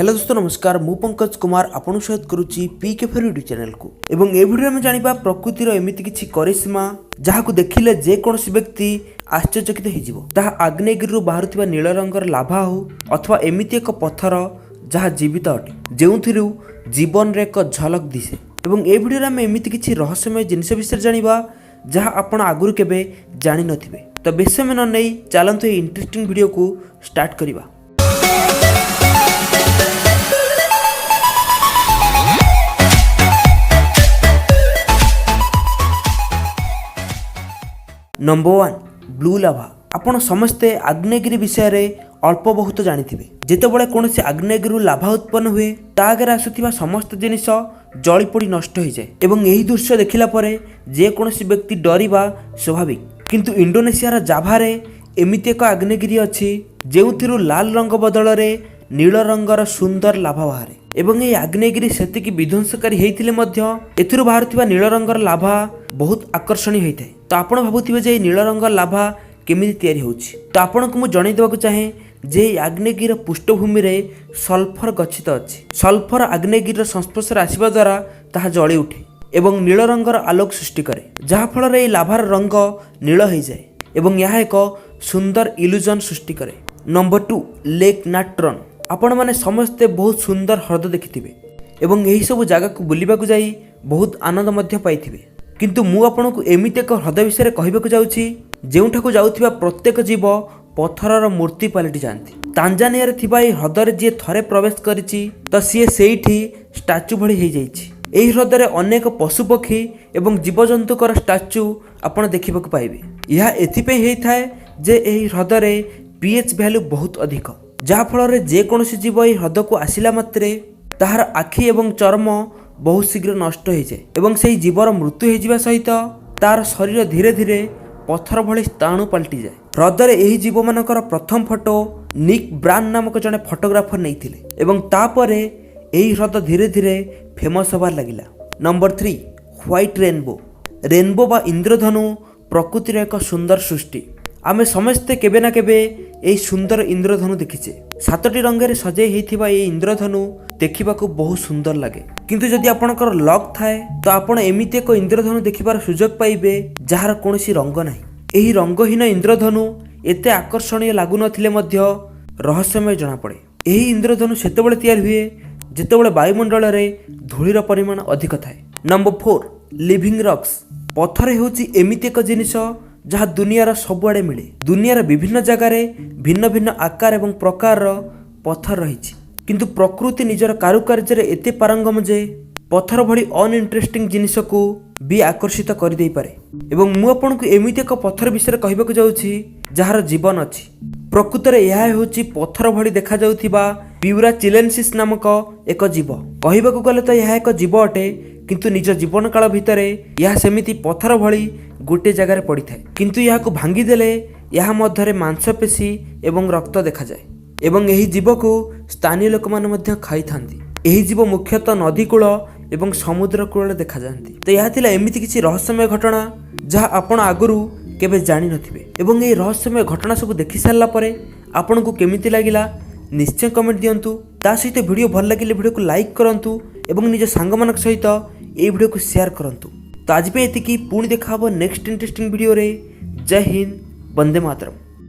Hello दोस्तों नमस्कार मु पंकज कुमार आपन सहित करुच्ची पीके फेर यूट्यूब चैनल को एवं ए वीडियो में जानिबा प्रकृतिर एमिति किछि करिश्मा जहाकु देखिले जे कोनोसी व्यक्ति आश्चर्यचकित होइजिवो ताहा आग्नेयगिरिरु बाहरुथिबा नील रंगर लाभा हो अथवा एमिति एक पत्थर जहा जीवित अटे जेउथिरु जीवन रे एक झलक दिसे एवं ए वीडियो में एमिति किछि रहस्यमय जिनिस विषय जानिबा जहा आपण आगुरु केबे जानि नथिबे तो बेस समय न नै चलंतु ए इंटरेस्टिंग वीडियो को स्टार्ट करिबा। नंबर 1 ब्लू लाभा आपण समस्ते आग्नेयगिरी विषय रे अल्प बहुत जानिथिबे जेतेबेले कोनोसी आग्नेयगिरी लाभा उत्पन्न हुए तागरे आसुथिबा समस्त जिनिस जळी पड़ी नष्ट हो जाए एवं एही दृश्य देखिला परे जे कोनोसी व्यक्ति डरिबा स्वाभाविक किंतु इंडोनेशिया रा जाभा रे एमिति एक आग्नेयगिरी अछि जेउथिरु लाल रंग बदल रे नील रंगर सुंदर लाभा बाहरे एवं ए आग्नेयगिरी सेतिकी विध्वंसकारी हेइथिले मध्य एथिरु बाहरुथिबा नील रंगर लाभा बहुत आकर्षणीय होइଥାଏ। तो आपण भाबुथिबे जे नील रंगर लाभा केमिति तयारी होउछि तो आपनको मु जणै देबाकू चाहे जे आग्नेयगिरी पृष्ठभूमि रे सल्फर गच्छित अछि। सल्फर आग्नेयगिरी संस्पर्श आसीबा द्वारा ताहा जळी उठे एवं नील रंगर आलोक सृष्टि करे जहा फल रे लाभार रंग नील होई जाय एवं यह एक सुंदर इल्यूजन सृष्टि करे। नंबर 2 लेक नाट्रन आपण माने समस्ते बहुत सुंदर ह्रद देखिथिबे एवं एही सब जगह को बुलिबाकू जाई बहुत आनंद मध्य पाइथिबे किंतु मु आपनकू एमिति एक ह्रद विषय कहबाकू जाउछि जेउठाकू जाउथिबा प्रत्येक जीव पत्थरर मूर्ति पलटि जांती। तांजानिया रे थिबा ए ह्रद रे जे थरे प्रवेश करिछि त सिए सेइठी स्टैच्यू भଳି हेइ जाइछि। एही ह्रद रे अनेक पशु पक्षी एवं जीवजंतुकर स्टैच्यू आपण देखिबाकू पाइबे। यह एथिपे हेइ थाए जे एही ह्रद रे पीएच वैल्यू बहुत अधिक जहा फल रे जे कोनोसी जीव एही ह्रद को आसिला मात्रे ताहार आखि एवं चर्म बहुत शीघ्र नष्ट हो जाए एवं से जीवर मृत्यु हो सहित तार शरीर धीरे धीरे पत्थर भली स्थाणु पलटि जाए। ह्रदरे एही जीव मानकर प्रथम फोटो निक ब्रान नामक जने फोटोग्राफर नैथिले एवं तापरे एही ह्रद धीरे धीरे फेमस होबार लागिला। नंबर 3 व्हाइट रेनबो रेनबो बा इंद्रधनु प्रकृतिर एक सुंदर सृष्टि आमे समस्ते केबे ना केबे एही सुंदर इंद्रधनु देखिछे। 7टी रंगरे सजे हेइथिबा ए इंद्रधनु देखिबाकू बहुत सुंदर लागे किंतु जदि आपनकर लक थाए तो आपण एमिति एक इंद्रधनु देखिबार सुजोग पाइबे जहार कोनोसी रंग नाही। एही रंगहीन इंद्रधनु एते आकर्षणीय लागु नथिले मध्य रहस्यमय जणा पड़े। एही इंद्रधनु सेतेबेले तयार हुए जेतेबेले वायुमंडल रे धूलिर परिमाण अधिक थाए। नंबर 4 लिविंग रॉक्स पत्थर हेउची एमिति एक जिनिस जहा दुनियार सबुआड़े मिले। दुनियार विभिन्न जगार भिन्न भिन्न आकार एवं प्रकार पत्थर रही किंतु प्रकृति निजर कारुकार्य रे एते पारंगम जे पत्थर भली अनइंटरेस्टिंग जिनिस को भी आकर्षित कर दे पारे एवं मु आपनकू एमिति एक पत्थर विषय कहबाकू जाउछि जहार जीवन अछि। प्रकृत रे यह हेउछि पत्थर भली देखा जाउथिबा पिउरा चिलेंसिस नामक एक जीव कहबाकू गले तो यह एक जीव अटे किंतु निज जीवन काल भितरे यह सेमिति पत्थर भली गोटे जगार पड़ी थाए किंतु यह को भांगी देले यह मध्यरे मांसपेशी एवं रक्त देखा जाए एवं एही जीव को स्थानीय लोक माने मध्य खाई थांती। एही जीव मुख्यतः नदी कूल एवं समुद्र कूल देखा जांती। तो यह थिला एमिति किछि रहस्यमय घटना जहा आपण आगुरु केबे जानि नथिबे एवं एही रहस्यमय घटना सब देखि सारला परे आपनको केमिति लागिला निश्चय कमेंट दियंतु। ता सहित वीडियो भल लागिले वीडियो को लाइक करंतु एवं निज सांग मानक सहित ए वीडियो को शेयर करंतु। तो आज पे एतिकी पुणी देखा नेक्स्ट इंटरेस्टिंग वीडियो रे। जय हिंद, वंदे मातरम।